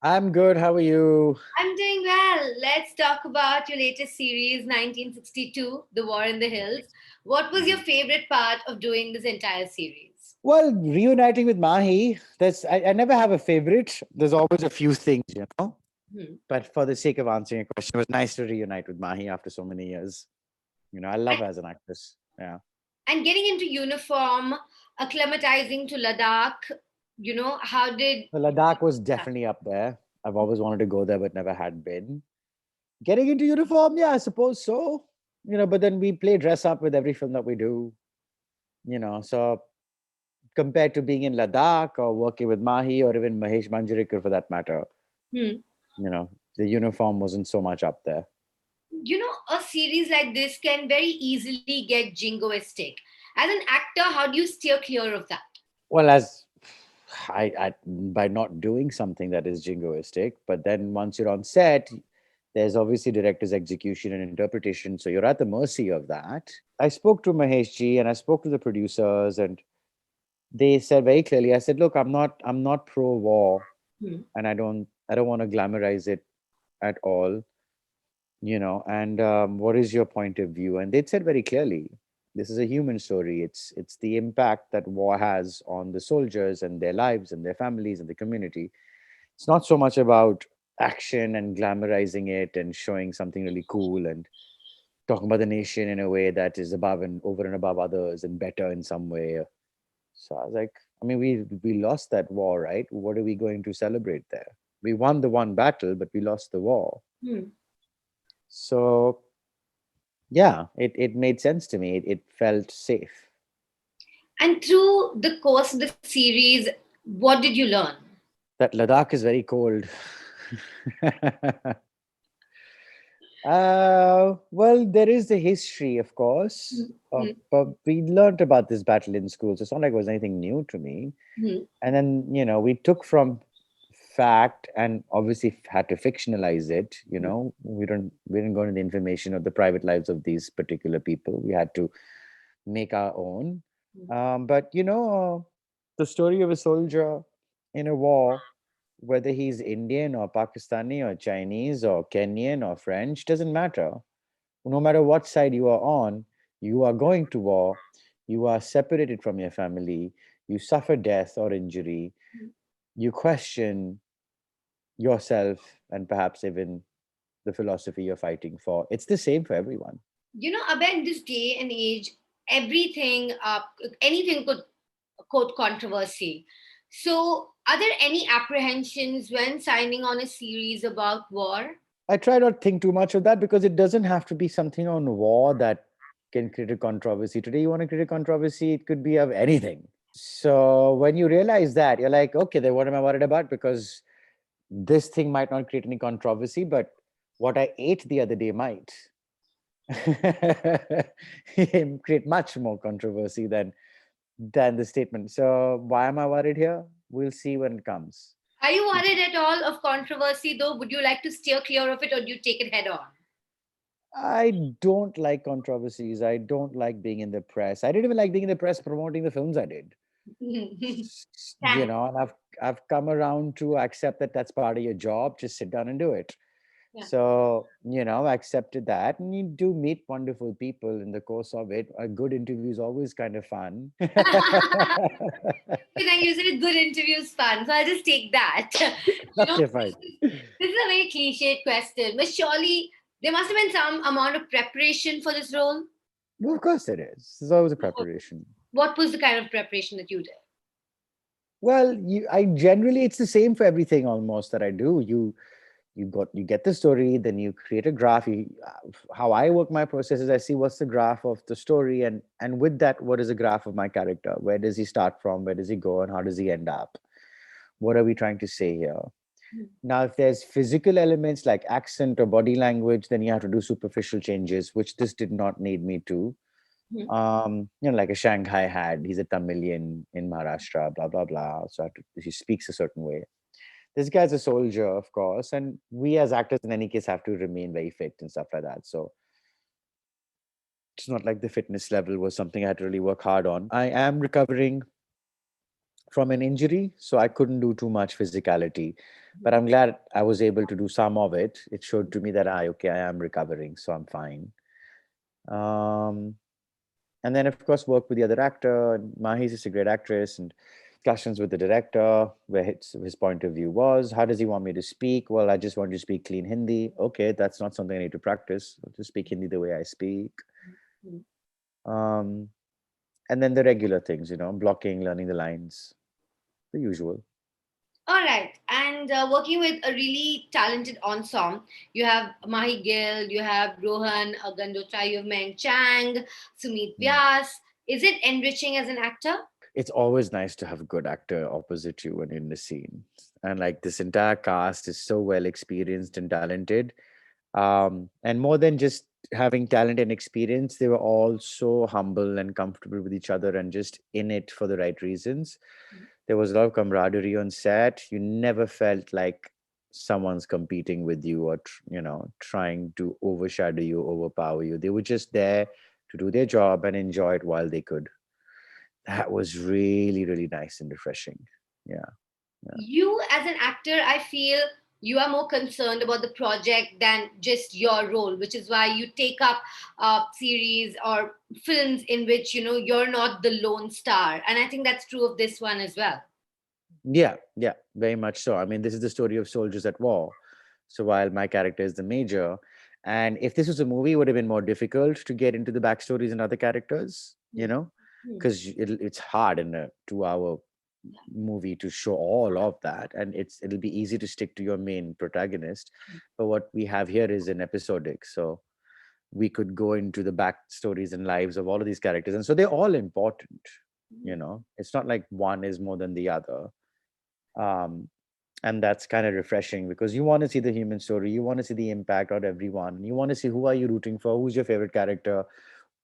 I'm good. How are you? I'm doing well. Let's talk about your latest series, 1962, The War in the Hills. What was your Mhm. favorite part of doing this entire series? Well, reuniting with Mahi, I never have a favorite. There's always a few things. Hmm. But for the sake of answering your question, it was nice to reunite with Mahi after so many years. I love And, her as an actress. Yeah. and getting into uniform, acclimatizing to Ladakh, how did. The Ladakh was definitely up there. I've always wanted to go there, but never had been. Getting into uniform, yeah, I suppose so. But then we play dress up with every film that we do. So compared to being in Ladakh or working with Mahi or even Mahesh Manjrekar for that matter, Hmm. the uniform wasn't so much up there. A series like this can very easily get jingoistic. As an actor, how do you steer clear of that? Well, as I by not doing something that is jingoistic, but then once you're on set, there's obviously director's execution and interpretation, so you're at the mercy of that. I spoke to Mahesh ji and I spoke to the producers, and they said very clearly. I said, "Look, I'm not pro war, Hmm. and I don't want to glamorize it at all. And what is your point of view?" And they said very clearly, this is a human story. It's the impact that war has on the soldiers and their lives and their families and the community. It's not so much about action and glamorizing it and showing something really cool and talking about the nation in a way that is above and over and above others and better in some way. So I was like, I mean, we lost that war, right? What are we going to celebrate there? We won the one battle, but we lost the war. Hmm. So yeah, it made sense to me. It felt safe. And through the course of the series, what did you learn? That Ladakh is very cold. Well, there is the history, of course, Hmm. but we learned about this battle in school, so it's not like it was anything new to me. Hmm. And then, we took from fact and obviously had to fictionalize it. We didn't go into the information of the private lives of these particular people. We had to make our own. But the story of a soldier in a war, whether he's Indian or Pakistani or Chinese or Kenyan or French, doesn't matter. No matter what side you are on, you are going to war, you are separated from your family, you suffer death or injury, you question yourself and perhaps even the philosophy you're fighting for. It's the same for everyone. Abhay, in this day and age, anything could quote controversy. So, are there any apprehensions when signing on a series about war? I try not to think too much of that because it doesn't have to be something on war that can create a controversy. Today, you want to create a controversy, it could be of anything. So when you realize that, you're like, okay, then what am I worried about? Because this thing might not create any controversy, but what I ate the other day might create much more controversy than the statement. So why am I worried here? We'll see when it comes. Are you worried at all of controversy though? Would you like to steer clear of it or do you take it head on? I don't like controversies. I don't like being in the press. I didn't even like being in the press promoting the films I did. Thanks. And I've come around to accept that that's part of your job. Just sit down and do it. Yeah. So, I accepted that. And you do meet wonderful people in the course of it. A good interview is always kind of fun. Then you said good interviews fun, so I'll just take that. Okay, fine. This is a very cliched question, but surely there must have been some amount of preparation for this role. Well, of course it is. There's always a preparation. What was the kind of preparation that you did? Well, I generally, it's the same for everything almost that I do. You get the story, then you create a graph. How I work my process is I see what's the graph of the story, and with that, what is the graph of my character? Where does he start from? Where does he go, and how does he end up? What are we trying to say here? Now, if there's physical elements like accent or body language, then you have to do superficial changes, which this did not need me to. Mhm. Like a Shanghai had. He's a Tamilian in Maharashtra, blah blah blah. So he speaks a certain way. This guy's a soldier, of course, and we as actors, in any case, have to remain very fit and stuff like that. So it's not like the fitness level was something I had to really work hard on. I am recovering from an injury, so I couldn't do too much physicality. But I'm glad I was able to do some of it. It showed to me that okay, I am recovering, so I'm fine. Um, and then of course work with the other actor. And Mahi's is a great actress, and discussions with the director where his point of view was, how does he want me to speak? Well, I just want you to speak clean Hindi. Okay, that's not something I need to practice. I'll just speak Hindi the way I speak. Mhm. Um, and then the regular things, blocking, learning the lines, the usual. All right. And working with a really talented ensemble, you have Mahi Gill, you have Rohan Gandotra, you have Meng Chang, Sumit Mm. Vyas. Is it enriching as an actor? It's always nice to have a good actor opposite you when you're in the scene. And like this entire cast is so well experienced and talented. And more than just having talent and experience, they were all so humble and comfortable with each other and just in it for the right reasons. There was a lot of camaraderie on set. You never felt like someone's competing with you or trying to overshadow you, overpower you. They were just there to do their job and enjoy it while they could. That was really, really nice and refreshing. Yeah. Yeah. You, as an actor, I feel you are more concerned about the project than just your role, which is why you take up series or films in which you're not the lone star. And I think that's true of this one as well. Yeah, yeah, very much so. I mean, this is the story of soldiers at war. So while my character is the major, and if this was a movie, it would have been more difficult to get into the backstories and other characters, Hmm. Hmm. because it's hard in a 2 hour movie to show all of that, and it'll be easy to stick to your main protagonist. But what we have here is an episodic, so we could go into the backstories and lives of all of these characters, and so they're all important. It's not like one is more than the other. um, and that's kind of refreshing because you want to see the human story, you want to see the impact on everyone, you want to see who are you rooting for, who's your favorite character,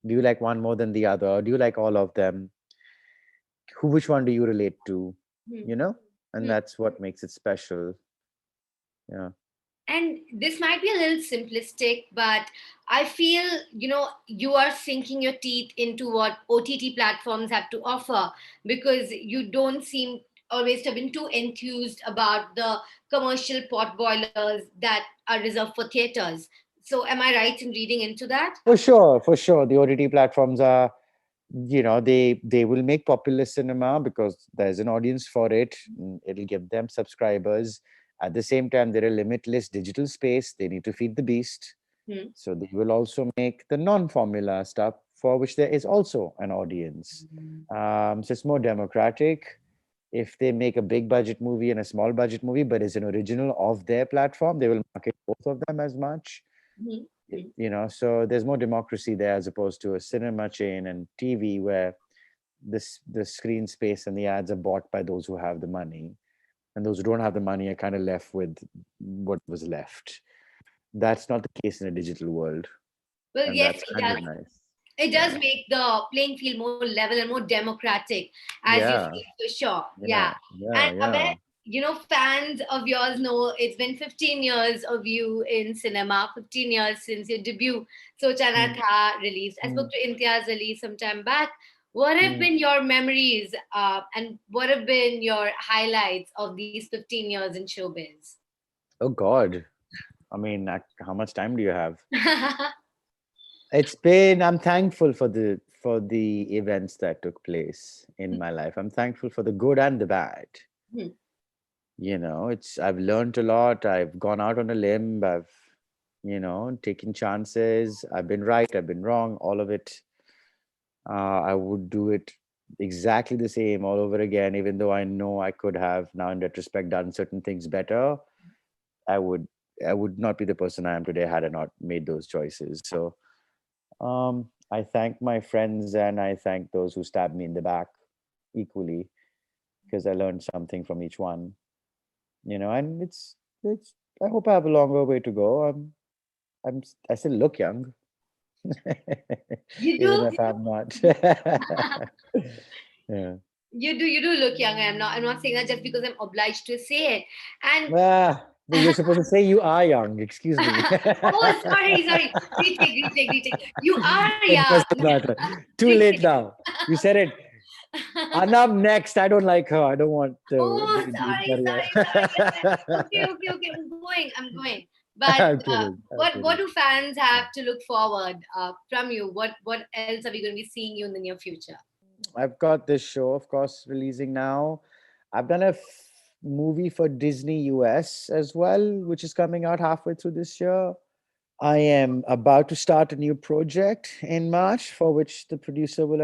do you like one more than the other, do you like all of them, which one do you relate to, Hmm. you know and Hmm. that's what makes it special. Yeah. And this might be a little simplistic, but I feel you are sinking your teeth into what OTT platforms have to offer, because you don't seem always to have been too enthused about the commercial pot boilers that are reserved for theaters. So am I right in reading into that? For sure, the OTT platforms are, they will make popular cinema because there's an audience for it. It'll give them subscribers. At the same time, there are limitless digital space, they need to feed the beast. Hmm. So they will also make the non-formula stuff for which there is also an audience. So it's more democratic. If they make a big budget movie and a small budget movie, but it's an original of their platform, they will market both of them as much. Hmm. Hmm. So there's more democracy there as opposed to a cinema chain and TV where the screen space and the ads are bought by those who have the money, and those who don't have the money are kind of left with what was left. That's not the case in a digital world, Well, and yes, that's it kind does. of nice. It does Yeah. make the playing field more level and more democratic, as you Yeah. say, for sure. Yeah. Yeah. Yeah. And I Yeah. bet, fans of yours know it's been 15 years of you in cinema, 15 years since your debut, Sochana Mm, Tha, released. I spoke mm, to Imtiaz Ali some time back. What have mm. been your memories and what have been your highlights of these 15 years in showbiz? Oh God. I mean, how much time do you have? I'm thankful for the events that took place in my life. I'm thankful for the good and the bad. Hmm. I've learned a lot. I've gone out on a limb. I've, taken chances. I've been right. I've been wrong. All of it. I would do it exactly the same all over again, even though I know I could have now in retrospect done certain things better. I would, I would not be the person I am today had I not made those choices. So, I thank my friends and I thank those who stabbed me in the back equally because I learned something from each one. And it's. I hope I have a longer way to go. I still look young, You even do. if I'm not. Yeah. You do look young. I'm not saying that just because I'm obliged to say it. And No, you're supposed to say you are young. Excuse me. oh, sorry. Retake. You are It young. doesn't matter. Too Retake. late now. You said it. Anam next. I don't like her. I don't want to. Oh, sorry. Listen. Okay. I'm going. But I'm kidding. I'm what kidding. do fans have to look forward from you? What else are we going to be seeing you in the near future? I've got this show, of course, releasing now. I've done a movie for Disney US as well, which is coming out halfway through this year. I am about to start a new project in March for which the producer will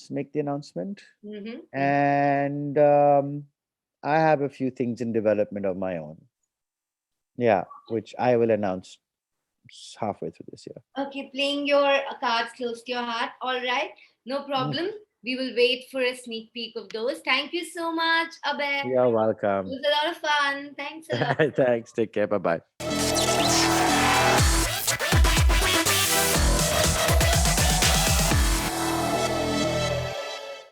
make the announcement. Mm-hmm. And I have a few things in development of my own. Yeah, which I will announce halfway through this year. Okay, playing your cards close to your heart. All right, no Mm. problem. We will wait for a sneak peek of those. Thank you so much, Abhay. You're It welcome. was a lot of fun. Thanks a lot. Thanks. Take care. Bye bye.